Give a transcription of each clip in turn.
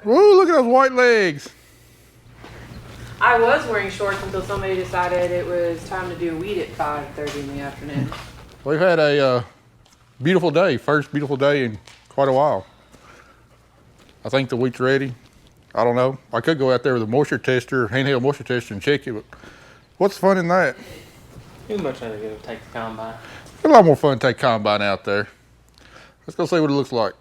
Woo, look at those white legs. I was wearing shorts until somebody decided it was time to do weed at 5:30 in the afternoon. We've had a beautiful day, first beautiful day in quite a while. I think the wheat's ready. I don't know. I could go out there with a moisture tester, handheld moisture tester, and check it, but what's fun in that? You'd much rather go take the combine. It's a lot more fun to take combine out there. Let's go see what it looks like.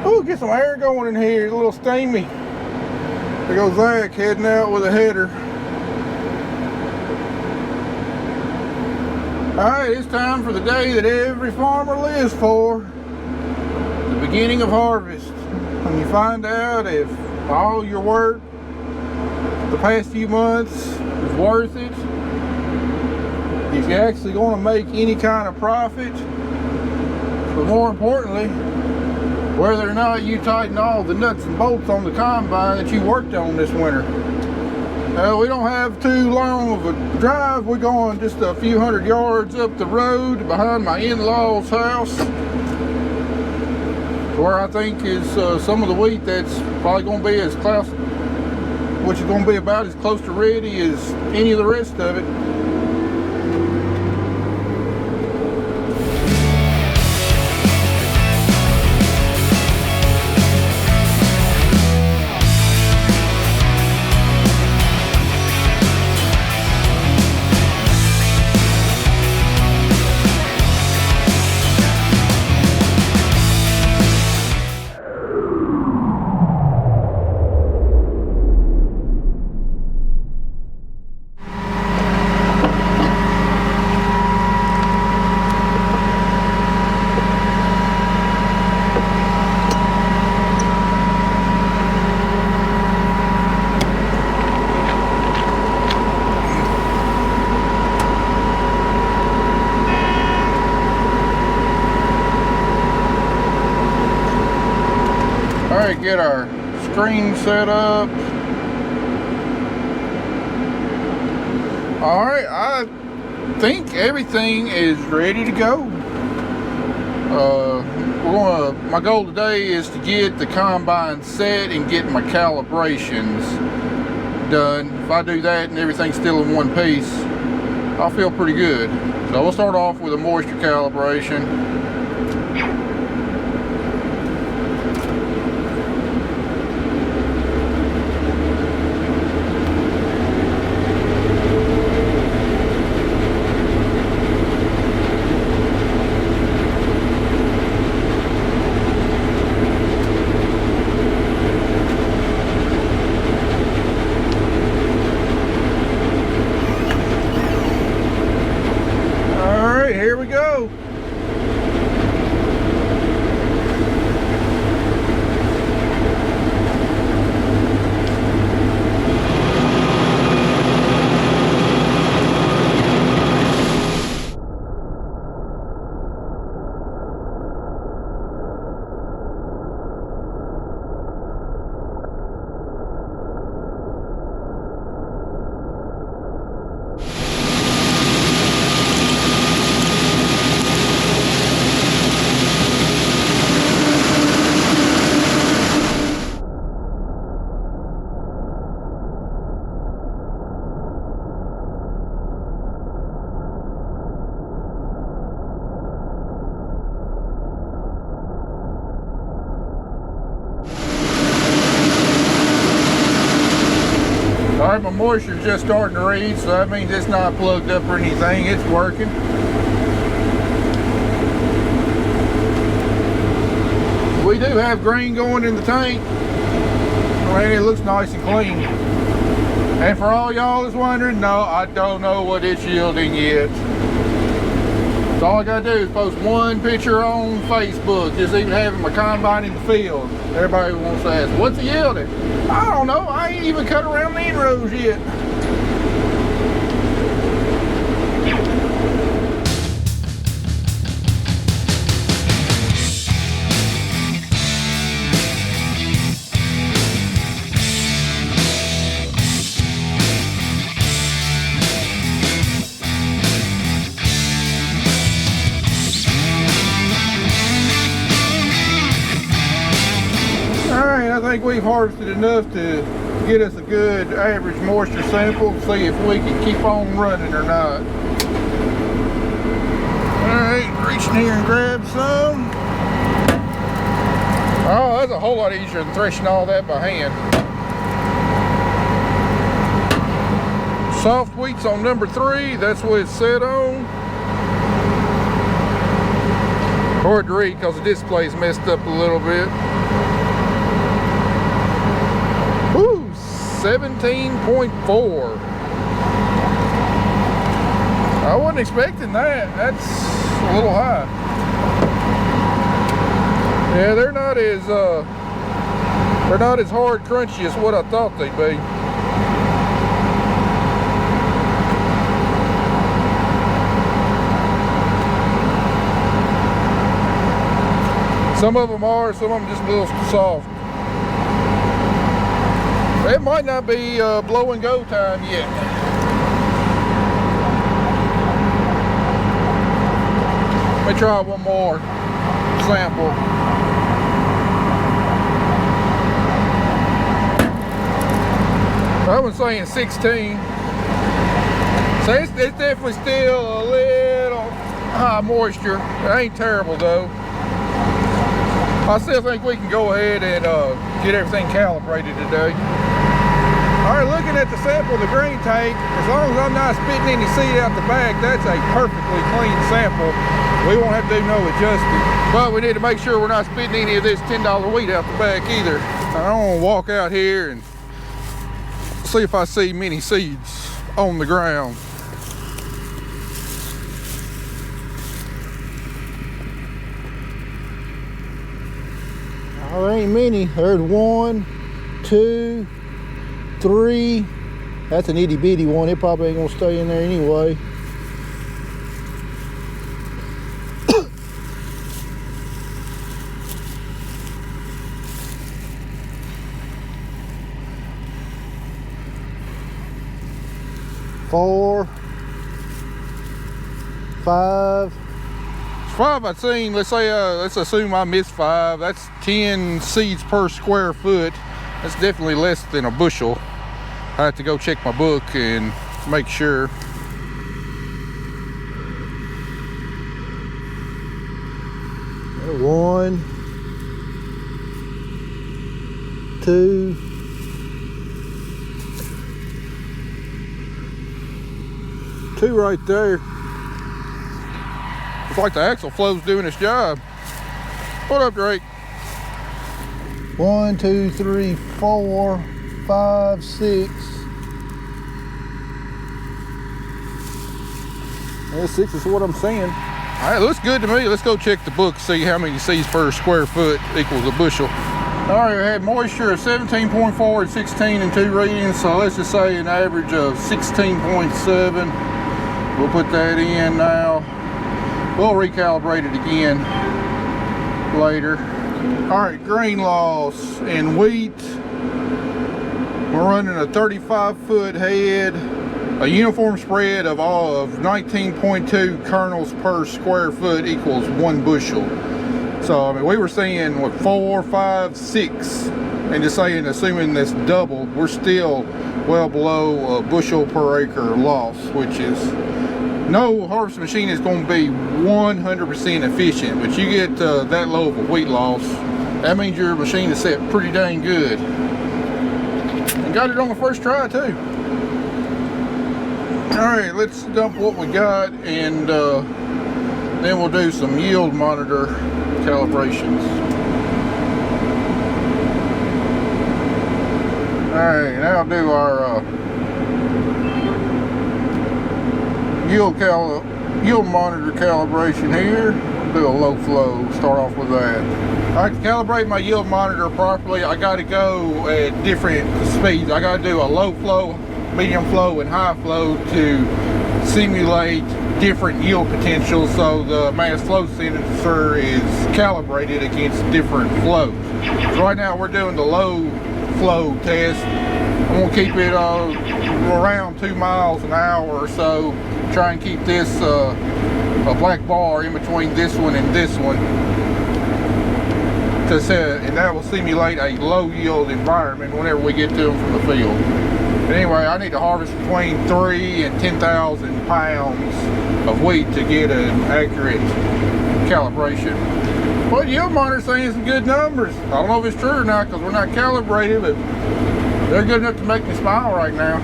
Ooh, get some air going in here, it's a little steamy. There goes Zach heading out with a header. Alright, it's time for the day that every farmer lives for. The beginning of harvest. When you find out if all your work the past few months is worth it, if you're actually going to make any kind of profit, but more importantly, whether or not you tighten all the nuts and bolts on the combine that you worked on this winter. We don't have too long of a drive. We're going just a few hundred yards up the road behind my in-laws' house, where I think is some of the wheat that's probably going to be as close, which is going to be about as close to ready as any of the rest of it. Alright, get our screen set up. Alright, I think everything is ready to go. My goal today is to get the combine set and get my calibrations done. If I do that and everything's still in one piece, I'll feel pretty good. So we'll start off with a moisture calibration. Here we go. All right, my moisture's just starting to read, so that means it's not plugged up or anything. It's working. We do have grain going in the tank. I mean, it looks nice and clean. And for all y'all that's wondering, no, I don't know what it's yielding yet. So all I gotta do is post one picture on Facebook, just even having my combine in the field. Everybody wants to ask, what's it yielding? I don't know, I ain't even cut around the inrows yet. I think we've harvested enough to get us a good average moisture sample, see if we can keep on running or not. Alright, reach in here and grab some. Oh, that's a whole lot easier than threshing all that by hand. Soft wheat's on number 3, that's what it's set on. Hard to read because the display's messed up a little bit. 17.4. I wasn't expecting that. That's a little high. Yeah, they're not as hard crunchy as what I thought they'd be. Some of them are, some of them just a little soft. It might not be blow and go time yet. Let me try one more sample. That one's saying 16. So it's definitely still a little high moisture. It ain't terrible though. I still think we can go ahead and get everything calibrated today. Alright, looking at the sample of the grain tank, as long as I'm not spitting any seed out the back, that's a perfectly clean sample. We won't have to do no adjusting. But we need to make sure we're not spitting any of this $10 wheat out the back either. I want to walk out here and see if I see many seeds on the ground. Oh, there ain't many. There's 1, 2, 3. That's an itty bitty one. It probably ain't gonna stay in there anyway. Four, 5. 5 I've seen. Let's say let's assume I missed 5. That's 10 seeds per square foot. That's definitely less than a bushel. I have to go check my book and make sure. One, 2, 2 right there. It's like the axle flow's doing its job. What up, Drake? 1, 2, 3, 4, 5, 6. Yeah, 6 is what I'm seeing. All right, looks good to me. Let's go check the book, see how many seeds per square foot equals a bushel. All right, we had moisture of 17.4 and 16 and 2 readings, so let's just say an average of 16.7. We'll put that in now. We'll recalibrate it again later. All right, grain loss in wheat. We're running a 35-foot head, a uniform spread of 19.2 kernels per square foot equals 1 bushel. So I mean, we were seeing what 4, 5, 6, and just saying, assuming that's double, we're still well below a bushel per acre loss, which is. No harvest machine is going to be 100% efficient, but you get that low of a wheat loss, that means your machine is set pretty dang good. And got it on the first try too. Alright, let's dump what we got and then we'll do some yield monitor calibrations. Alright, now I'll do our yield monitor calibration here. I'll do a low flow, start off with that. Alright, to calibrate my yield monitor properly, I gotta go at different speeds. I gotta do a low flow, medium flow, and high flow to simulate different yield potentials so the mass flow sensor is calibrated against different flows. So right now we're doing the low flow test. I'm gonna keep it around 2 miles an hour or so. Try and keep this a black bar in between this one and this one, and that will simulate a low yield environment whenever we get to them from the field. But anyway, I need to harvest between 3 and 10,000 pounds of wheat to get an accurate calibration. Well, yield monitor's saying some good numbers. I don't know if it's true or not because we're not calibrated, but they're good enough to make me smile right now.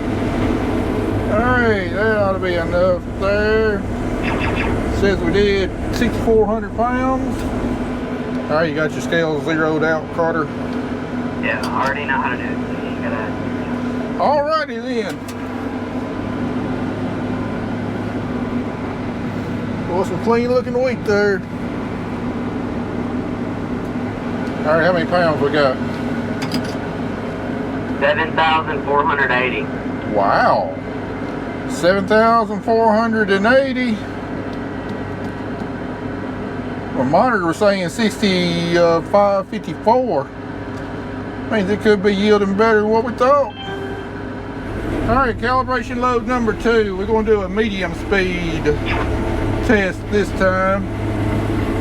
Alright, that ought to be enough there. Says we did 6,400 pounds. Alright, you got your scales zeroed out, Carter? Yeah, I already know how to do it. So you gotta... Alrighty then. Well, some clean looking wheat there. Alright, how many pounds we got? 7,480. Wow. 7,480. My monitor was saying 6554. Means it could be yielding better than what we thought. Alright, calibration load number 2. We're going to do a medium speed test this time.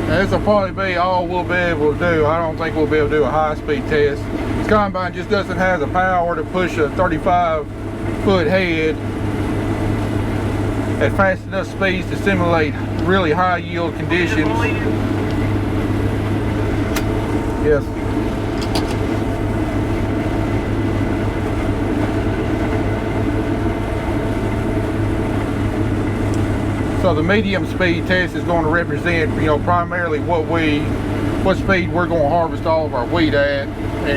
Now, this will probably be all we'll be able to do. I don't think we'll be able to do a high speed test. This combine just doesn't have the power to push a 35-foot head at fast enough speeds to simulate really high yield conditions. Yes. So the medium speed test is going to represent, primarily what speed we're going to harvest all of our wheat at,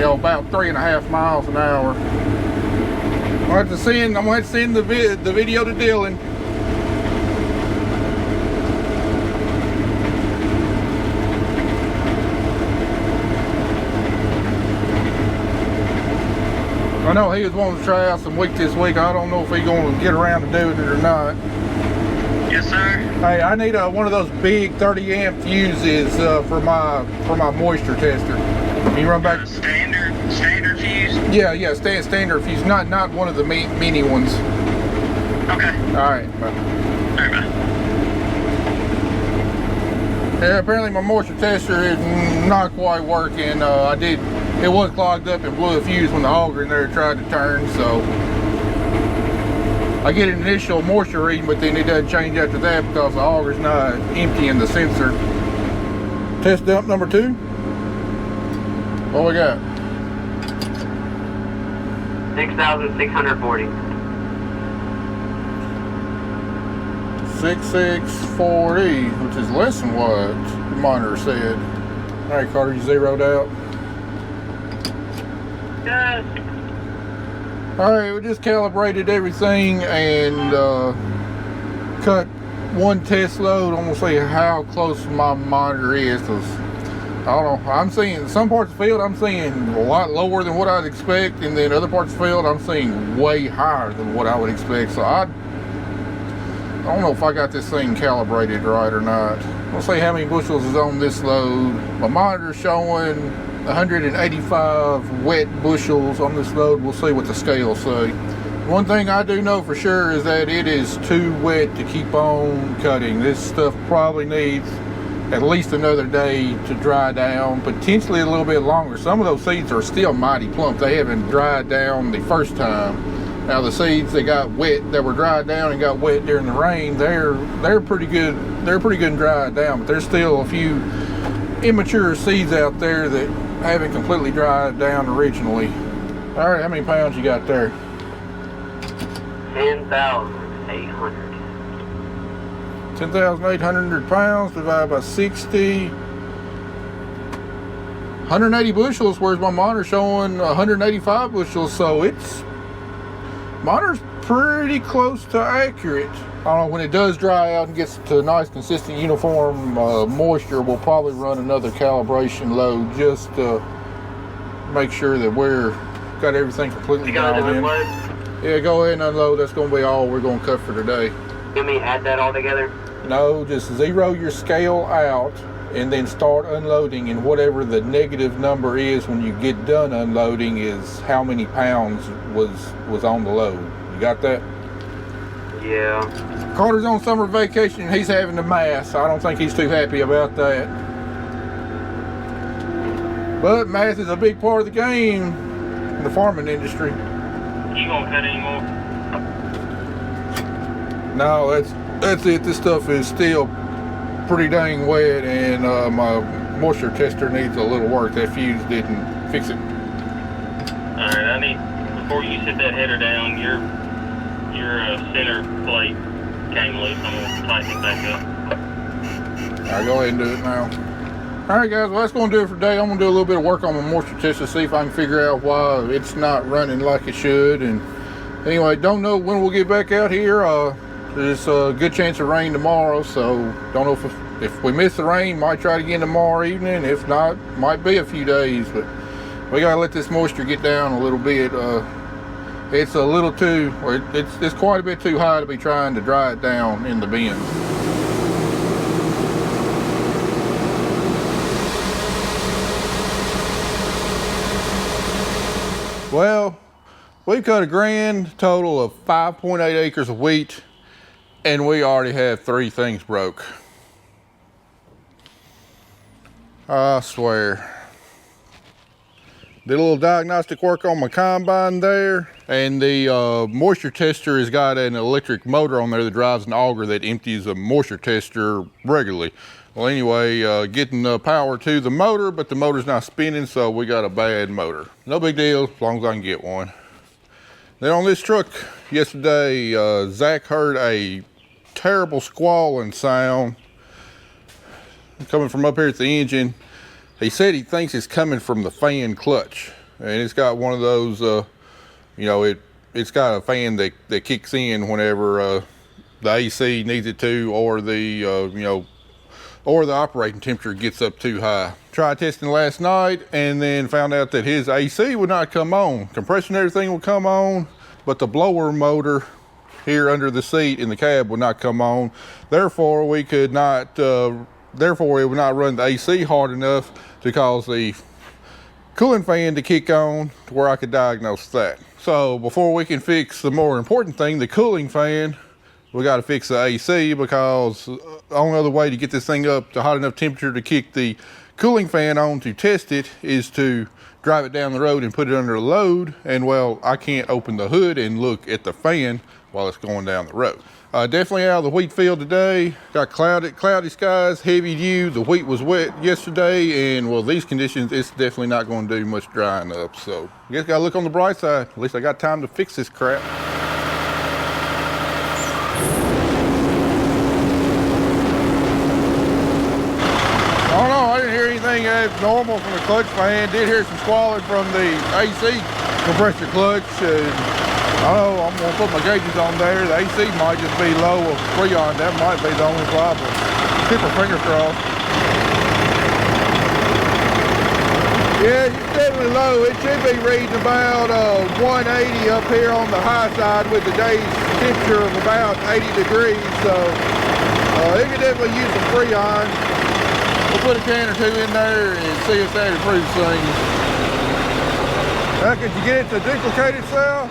about 3.5 miles an hour. I'm going to have to send the video to Dylan. I know he was wanting to try out some wheat this week. I don't know if he's going to get around to doing it or not. Yes, sir. Hey, I need one of those big 30 amp fuses for my moisture tester. Can you run back? Standard fuse? Yeah, standard fuse, not one of the mini ones. Okay. All right. Bye. All right, bye. Yeah, apparently my moisture tester is not quite working. It was clogged up and blew a fuse when the auger in there tried to turn, so I get an initial moisture reading, but then it doesn't change after that because the auger's not emptying the sensor. Test dump number 2. What we got? 6,640. 6640, which is less than what the monitor said. All right, Carter, you zeroed out. Yes. All right, we just calibrated everything and cut one test load. I'm gonna see how close my monitor is, because I don't know. I'm seeing some parts of the field, I'm seeing a lot lower than what I'd expect, and then other parts of the field, I'm seeing way higher than what I would expect. So I don't know if I got this thing calibrated right or not. We'll see how many bushels is on this load. My monitor's showing 185 wet bushels on this load. We'll see what the scales say. One thing I do know for sure is that it is too wet to keep on cutting. This stuff probably needs at least another day to dry down, potentially a little bit longer. Some of those seeds are still mighty plump. They haven't dried down the first time. Now the seeds that got wet, that were dried down and got wet during the rain, they're pretty good. They're pretty good and dried down, but there's still a few immature seeds out there that haven't completely dried down originally. All All right, how many pounds you got there? 10,800. 10,800 pounds divided by 60. 180 bushels, whereas my monitor showing 185 bushels, so it's monitor's pretty close to accurate. I don't know, when it does dry out and gets to nice, consistent, uniform moisture, we'll probably run another calibration load just to make sure that we're got everything completely You got to dialed in. unload? Yeah, go ahead and unload. That's going to be all we're going to cut for today. You mean add that all together? No, just zero your scale out and then start unloading, and whatever the negative number is when you get done unloading is how many pounds was on the load. You got that? Yeah. Carter's on summer vacation and he's having to math. I don't think he's too happy about that. But math is a big part of the game in the farming industry. You gonna cut anymore? No, that's it. This stuff is still pretty dang wet, and my moisture tester needs a little work. That fuse didn't fix it. Alright, I need, before you set that header down, your center plate came loose. I'm gonna tighten it back up. Alright, go ahead and do it now. Alright guys, well that's going to do it for today. I'm going to do a little bit of work on my moisture tester, see if I can figure out why it's not running like it should. And anyway, don't know when we'll get back out here. There's a good chance of rain tomorrow, so don't know if we miss the rain, might try it again tomorrow evening. If not, might be a few days, but we got to let this moisture get down a little bit. It's a little too, or it's quite a bit too high to be trying to dry it down in the bin. Well, we've cut a grand total of 5.8 acres of wheat, and we already have 3 things broke. I swear. Did a little diagnostic work on my combine there, and the moisture tester has got an electric motor on there that drives an auger that empties a moisture tester regularly. Well, anyway, getting power to the motor, but the motor's not spinning, so we got a bad motor. No big deal, as long as I can get one. Then on this truck yesterday, Zach heard a terrible squalling sound coming from up here at the engine. He said he thinks it's coming from the fan clutch, and it's got one of those, you know, it's got a fan that kicks in whenever the AC needs it to, or the, you know, or the operating temperature gets up too high. Tried testing last night and then found out that his AC would not come on. Compression and everything would come on, but the blower motor here under the seat in the cab would not come on. Therefore, we could not, therefore it would not run the AC hard enough to cause the cooling fan to kick on to where I could diagnose that. So before we can fix the more important thing, the cooling fan, we got to fix the AC, because the only other way to get this thing up to hot enough temperature to kick the cooling fan on to test it is to drive it down the road and put it under a load. And well, I can't open the hood and look at the fan while it's going down the road. Definitely out of the wheat field today. Got cloudy skies, heavy dew. The wheat was wet yesterday, and well, these conditions, it's definitely not going to do much drying up. So I guess gotta look on the bright side. At least I got time to fix this crap. Oh no, I didn't hear anything abnormal from the clutch fan. Did hear some squalling from the AC compressor clutch. I don't know, I'm gonna put my gauges on there. The AC might just be low of Freon. That might be the only problem. Keep our fingers crossed. Yeah, it's definitely low. It should be reading about 180 up here on the high side with the day's temperature of about 80 degrees. So it could definitely use some Freon. We'll put a can or 2 in there and see if that improves things. Could you get it to duplicate itself?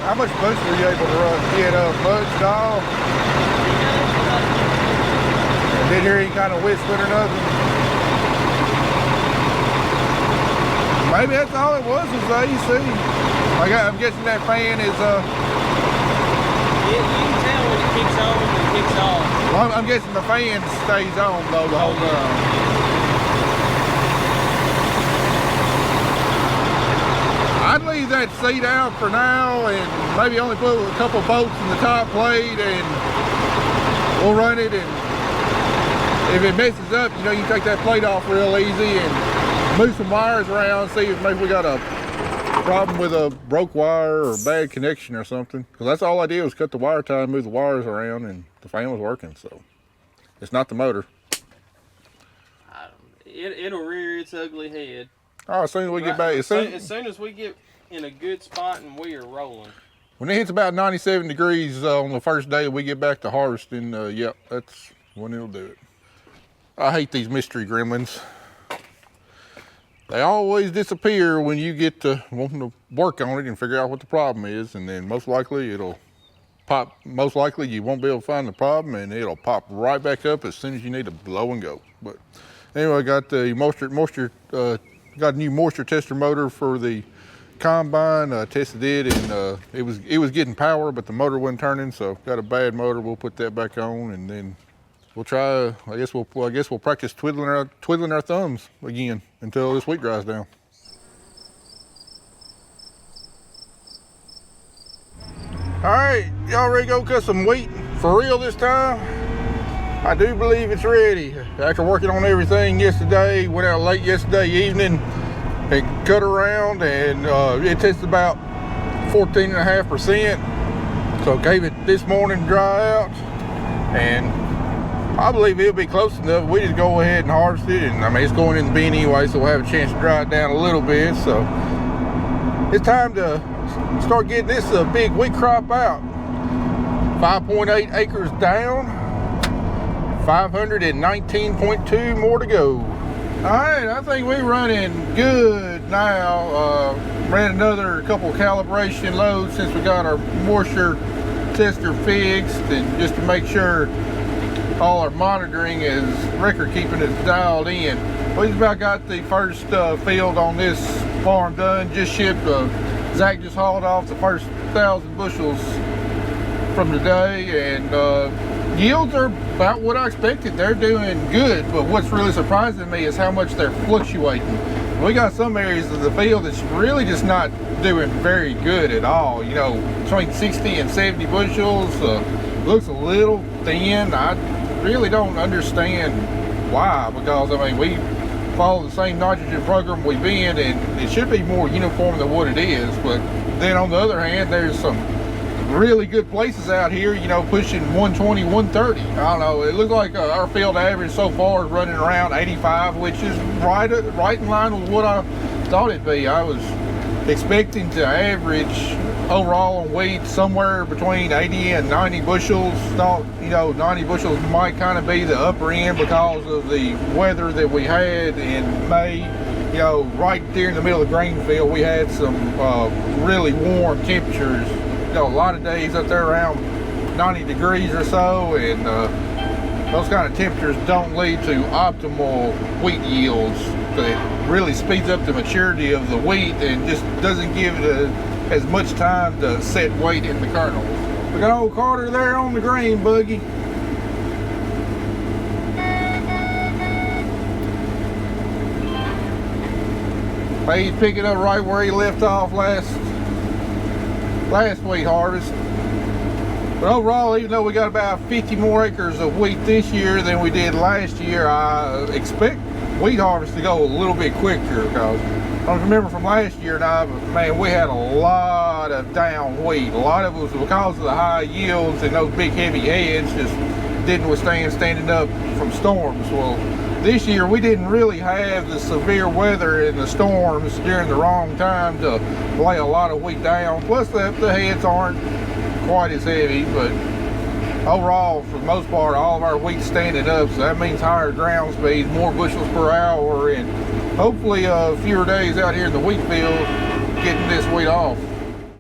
How much boost were you able to run? Get much at all? Didn't hear any kind of whistling or nothing? Maybe that's all it was the AC. I'm guessing that fan is You can tell when it kicks on and kicks off. well, I'm guessing the fan stays on though the whole time. I'd leave that seat out for now and maybe only put a couple bolts in the top plate and we'll run it, and if it messes up, you know, you take that plate off real easy and move some wires around, see if maybe we got a problem with a broke wire or bad connection or something. Because that's all I did was cut the wire tie and move the wires around and the fan was working, so it's not the motor. It'll rear its ugly head. Oh, as soon as we get back, as soon as we get in a good spot and we are rolling. When it hits about 97 degrees on the first day we get back to harvesting, yep, that's when it'll do it. I hate these mystery gremlins. They always disappear when you get to wanting to work on it and figure out what the problem is, and then most likely it'll pop. Most likely you won't be able to find the problem, and it'll pop right back up as soon as you need to blow and go. But anyway, I got the got a new moisture tester motor for the combine. Tested it, and it was getting power, but the motor wasn't turning. So got a bad motor. We'll put that back on, and then we'll try. I guess we'll practice twiddling our thumbs again until this wheat dries down. All right, y'all ready to go cut some wheat for real this time? I do believe it's ready. After working on everything yesterday, went out late yesterday evening and cut around, and it tested about 14.5%. So gave it this morning to dry out, and I believe it'll be close enough. We just go ahead and harvest it, and I mean it's going in the bin anyway, so we'll have a chance to dry it down a little bit. So it's time to start getting this big wheat crop out. 5.8 acres down. 519.2 more to go. All right, I think we're running good now. Ran another couple calibration loads since we got our moisture tester fixed, and just to make sure all our monitoring is record keeping is dialed in. We just about got the first field on this farm done. Just shipped. Zach just hauled off the first 1,000 bushels from today, and yields are about what I expected. They're doing good, but what's really surprising me is how much they're fluctuating. We got some areas of the field that's really just not doing very good at all. You know, between 60 and 70 bushels. Looks a little thin. I really don't understand why, because I mean we follow the same nitrogen program we've been, and it should be more uniform than what it is. But then on the other hand, there's some really good places out here, you know, pushing 120, 130. I don't know, it looks like our field average so far is running around 85, which is right in line with what I thought it'd be. I was expecting to average overall on wheat somewhere between 80 and 90 bushels. Thought, you know, 90 bushels might kind of be the upper end because of the weather that we had in May. You know, right there in the middle of the grain field, we had some really warm temperatures. You know, a lot of days up there around 90 degrees or so, and those kind of temperatures don't lead to optimal wheat yields. It really speeds up the maturity of the wheat and just doesn't give it as much time to set weight in the kernels. We got old Carter there on the grain buggy. He's picking up right where he left off last wheat harvest. But overall, even though we got about 50 more acres of wheat this year than we did last year, I expect wheat harvest to go a little bit quicker, because I don't remember from last year now, but man, we had a lot of down wheat. A lot of it was because of the high yields, and those big heavy heads just didn't withstand standing up from storms. Well, this year we didn't really have the severe weather and the storms during the wrong time to lay a lot of wheat down. Plus the heads aren't quite as heavy, but overall, for the most part, all of our wheat's standing up, so that means higher ground speeds, more bushels per hour, and hopefully fewer days out here in the wheat field getting this wheat off.